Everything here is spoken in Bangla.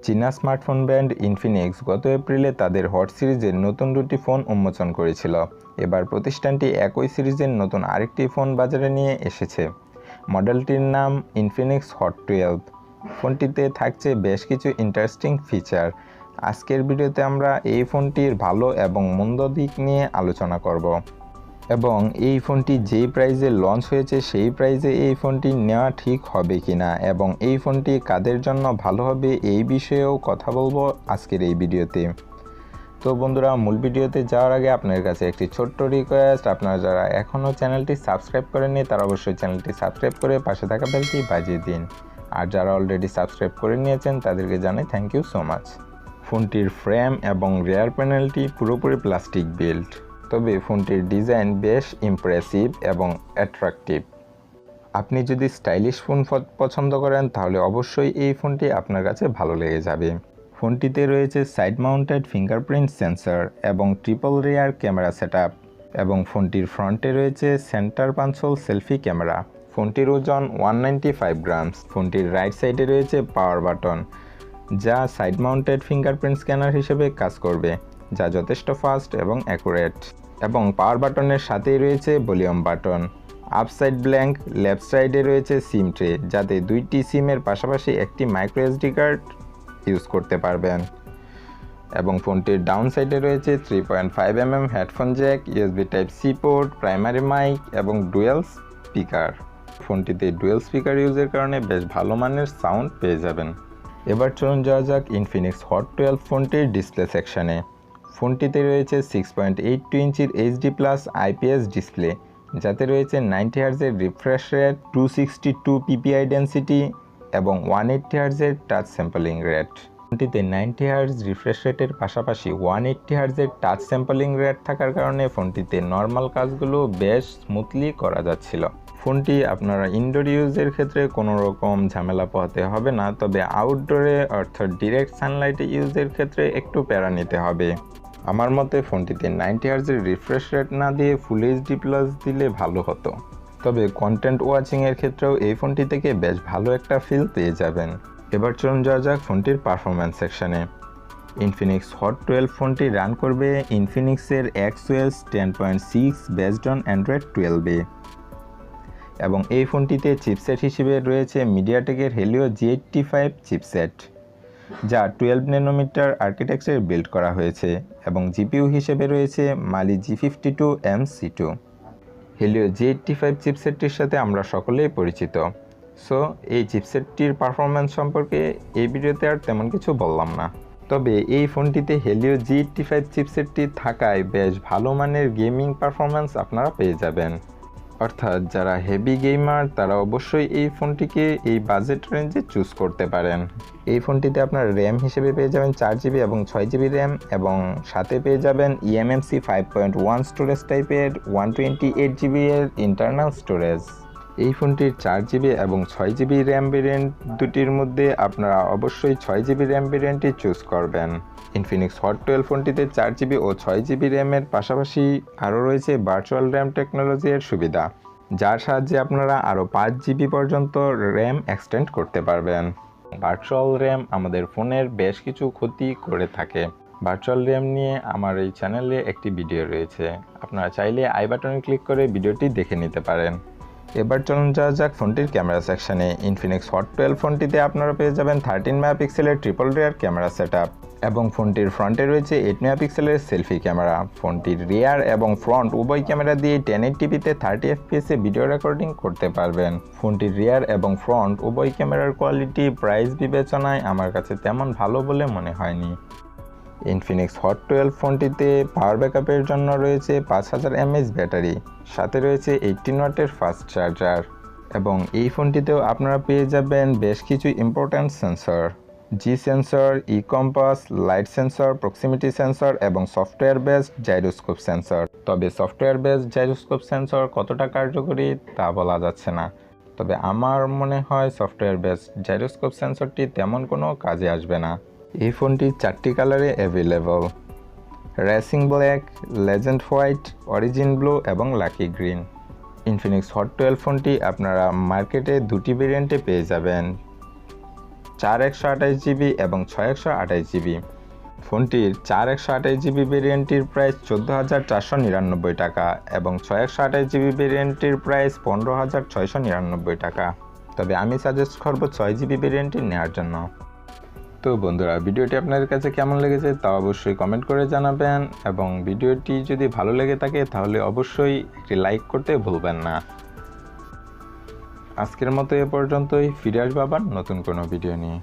চীনা স্মার্টফোন ব্র্যান্ড ইনফিনিক্স গত এপ্রিলে তাদের হট সিরিজের নতুন দুটি ফোন উন্মোচন করেছিল। এবার প্রতিষ্ঠানটি একই সিরিজের নতুন আরেকটি ফোন বাজারে নিয়ে এসেছে। মডেলটির নাম ইনফিনিক্স হট 12। ফোনটিতে থাকছে বেশ কিছু ইন্টারেস্টিং ফিচার। আজকের ভিডিওতে আমরা এই ফোনটির ভালো এবং মন্দ দিক নিয়ে আলোচনা করব এবং এই ফোনটি যেই প্রাইসে লঞ্চ হয়েছে সেই প্রাইসে এই ফোনটি নেওয়া ঠিক হবে কিনা এবং এই ফোনটি কাদের জন্য ভালো হবে এই বিষয়েও কথা বলবো আজকের এই ভিডিওতে। তো বন্ধুরা, মূল ভিডিওতে যাওয়ার আগে আপনার কাছে একটি ছোট্ট রিকোয়েস্ট, আপনারা যারা এখনও চ্যানেলটি সাবস্ক্রাইব করেননি তারা অবশ্যই চ্যানেলটি সাবস্ক্রাইব করে পাশে থাকা বেলটি বাজিয়ে দিন, আর যারা অলরেডি সাবস্ক্রাইব করে নিয়েছেন তাদেরকে জানাই থ্যাংক ইউ সো মাচ। ফোনটির ফ্রেম এবং রেয়ার প্যানেলটি পুরোপুরি প্লাস্টিক বিল্ড, তবে ফোনটির ডিজাইন বেশ ইমপ্রেসিভ এবং অ্যাট্রাকটিভ। আপনি যদি স্টাইলিশ ফোন পছন্দ করেন তাহলে অবশ্যই এই ফোনটি আপনার কাছে ভালো লেগে যাবে। ফোনটিতে রয়েছে সাইড মাউন্টেড ফিঙ্গারপ্রিন্ট সেন্সর এবং ট্রিপল রেয়ার ক্যামেরা সেটআপ এবং ফোনটির ফ্রন্টে রয়েছে সেন্টার কনসোল সেলফি ক্যামেরা। ফোনটির ওজন 195 গ্রামস। ফোনটির রাইট সাইডে রয়েছে পাওয়ার বাটন, যা সাইড মাউন্টেড ফিঙ্গারপ্রিন্ট স্ক্যানার হিসেবে কাজ করবে, যা যথেষ্ট ফাস্ট এবং অ্যাকুরেট। এবং পাওয়ার বাটনের সাথেই রয়েছে volume button. Up side blank, left সাইডে রয়েছে সিম ট্রে, যাতে দুইটি সিমের পাশাপাশি একটি মাইক্রো এসডি কার্ড ইউজ করতে পারবেন। এবং ফোনটির ডাউন সাইডে রয়েছে 3.5mm headphone jack, USB type C port, primary mic এবং ডুয়েল স্পিকার। ফোনটিতে ডুয়েল স্পিকার ইউজের কারণে বেশ ভালো মানের সাউন্ড পেয়ে যাবেন। এবার চলুন যাওয়া যাক ইনফিনিক্স হট 12 ফোনটির ডিসপ্লে সেকশনে। ফোনটিতে রয়েছে 6.82 ইঞ্চির এইচডি প্লাস আইপিএস ডিসপ্লে, যাতে রয়েছে 90 হার্জের রিফ্রেশ রেট, 262 পিপিআই ডেন্সিটি এবং 180 হার্জের টাচ স্যাম্পলিং রেট। ফোনটিতে 90 হার্জ রিফ্রেশ রেটের পাশাপাশি 180 হার্জের টাচ স্যাম্পলিং রেট থাকার কারণে ফোনটিতে নর্মাল কাজগুলো বেশ স্মুথলি করা যাচ্ছিল। ফোনটি আপনারা ইনডোর ইউজের ক্ষেত্রে কোনো রকম ঝামেলা পোহাতে হবে না, তবে আউটডোরে অর্থাৎ ডিরেক্ট সানলাইটে ইউজের ক্ষেত্রে একটু প্যারা নিতে হবে। আমার মতে ফোনটিতে 90 হার্জের রিফ্রেশ রেট না দিয়ে ফুল এইচডি প্লাস দিলে ভালো হতো, তবে কন্টেন্ট ওয়াচিংয়ের ক্ষেত্রেও এই ফোনটি থেকে বেশ ভালো একটা ফিল পেয়ে যাবেন। এবার চলুন যাওয়া যাক ফোনটির পারফরম্যান্স সেকশনে। ইনফিনিক্স হট 12 ফোনটি রান করবে ইনফিনিক্সের XOS 10.6 বেসড অন অ্যান্ড্রয়েড 12 এবং এই ফোনটিতে চিপসেট হিসেবে রয়েছে মিডিয়াটেকের হেলিও G85 চিপসেট, যা 12 ন্যানোমিটার আর্কিটেকচারে বিল্ড করা হয়েছে এবং জিপিইউ হিসেবে রয়েছে মালি G52MC2। হেলিও G85 চিপসেটটির সাথে আমরা সকলেই পরিচিত। সো এই চিপসেটটির পারফরম্যান্স সম্পর্কে এই ভিডিওতে আর তেমন কিছু বললাম না, তবে এই ফোনটিতে হেলিও G85 চিপসেটটি থাকায় বেশ ভালো মানের গেমিং পারফরম্যান্স আপনারা পেয়ে যাবেন। অর্থাৎ যারা হেভি গেমার তারা অবশ্যই এই ফোনটিকে এই বাজেট রেঞ্জে চুজ করতে পারেন। এই ফোনটিতে আপনার র্যাম হিসেবে পেয়ে যাবেন 4GB এবং 6GB র্যাম এবং সাথে পেয়ে যাবেন eMMC 5.1 স্টোরেজ টাইপের 128GB এর ইন্টারনাল স্টোরেজ। এই ফোনটির 4GB এবং 6GB র্যাম ভেরিয়েন্ট দুটির মধ্যে আপনারা অবশ্যই 6GB র্যাম ভেরিয়েন্টটি চুজ করবেন। ইনফিনিক্স হট 12 ফোনটিতে 4GB ও 6GB র্যামের পাশাপাশি আরও রয়েছে ভার্চুয়াল র্যাম টেকনোলজির সুবিধা, যার সাহায্যে আপনারা আরও 5GB পর্যন্ত র্যাম এক্সটেন্ড করতে পারবেন। ভার্চুয়াল র্যাম আমাদের ফোনের বেশ কিছু ক্ষতি করে থাকে। ভার্চুয়াল র্যাম নিয়ে আমার এই চ্যানেলে একটি ভিডিও রয়েছে, আপনারা চাইলে আই বাটনে ক্লিক করে ভিডিওটি দেখে নিতে পারেন। এবার চলুন যাওয়া যাক ফোনটির ক্যামেরা সেকশনে। ইনফিনিক্স হট 12 ফোনটিতে আপনারা পেয়ে যাবেন 13 মেগাপিক্সেলের ট্রিপল রেয়ার ক্যামেরা সেটআপ এবং ফোনটির ফ্রন্টে রয়েছে 8 মেগাপিক্সেলের সেলফি ক্যামেরা। ফোনটির রিয়ার এবং ফ্রন্ট উভয় ক্যামেরা দিয়ে 1080pতে 30 fps ভিডিও রেকর্ডিং করতে পারবেন। ফোনটির রিয়ার এবং ফ্রন্ট উভয় ক্যামেরার কোয়ালিটি প্রাইস বিবেচনায় আমার কাছে তেমন ভালো বলে মনে হয়নি। ইনফিনিক্স হট 12 ফোনটিতে পাওয়ার ব্যাকআপের জন্য রয়েছে 5000 mAh ব্যাটারি, সাথে রয়েছে 18 ওয়াটের ফাস্ট চার্জার এবং এই ফোনটিতেও আপনারা পেয়ে যাবেন বেশ কিছু important sensor, G sensor, E compass, light sensor, proximity sensor এবং সফটওয়্যার বেসড জাইরোস্কোপ সেন্সর। তবে সফটওয়্যার বেসড জাইরোস্কোপ সেন্সর কতটা কার্যকরী তা বলা যাচ্ছে না, তবে আমার মনে হয় সফটওয়্যার বেসড জাইরোস্কোপ সেন্সরটি তেমন কোনো কাজে আসবে না। এই ফোনটি 4টি কালারে available: racing black, legend white, origin blue এবং লাকি গ্রিন। ইনফিনিক্স হট 12 ফোনটি আপনারা মার্কেটে দুটি ভেরিয়েন্টে পেয়ে যাবেন, 4/128GB এবং 6/128GB। ফোনটির 4/128GB ভেরিয়েন্টটির প্রাইস 14,499 টাকা এবং 6/128GB ভেরিয়েন্টটির প্রাইস 15,699 টাকা। তবে আমি সাজেস্ট করব 6GB ভেরিয়েন্টটি নেওয়ার জন্য। তো বন্ধুরা, ভিডিওটি আপনাদের কাছে কেমন লেগেছে তা অবশ্যই কমেন্ট করে জানাবেন এবং ভিডিওটি যদি ভালো লেগে থাকে তাহলে অবশ্যই একটি লাইক করতে ভুলবেন না। আজকের মতো এ পর্যন্তই, ফিরে আসবো আবার নতুন কোনো ভিডিও নিয়ে।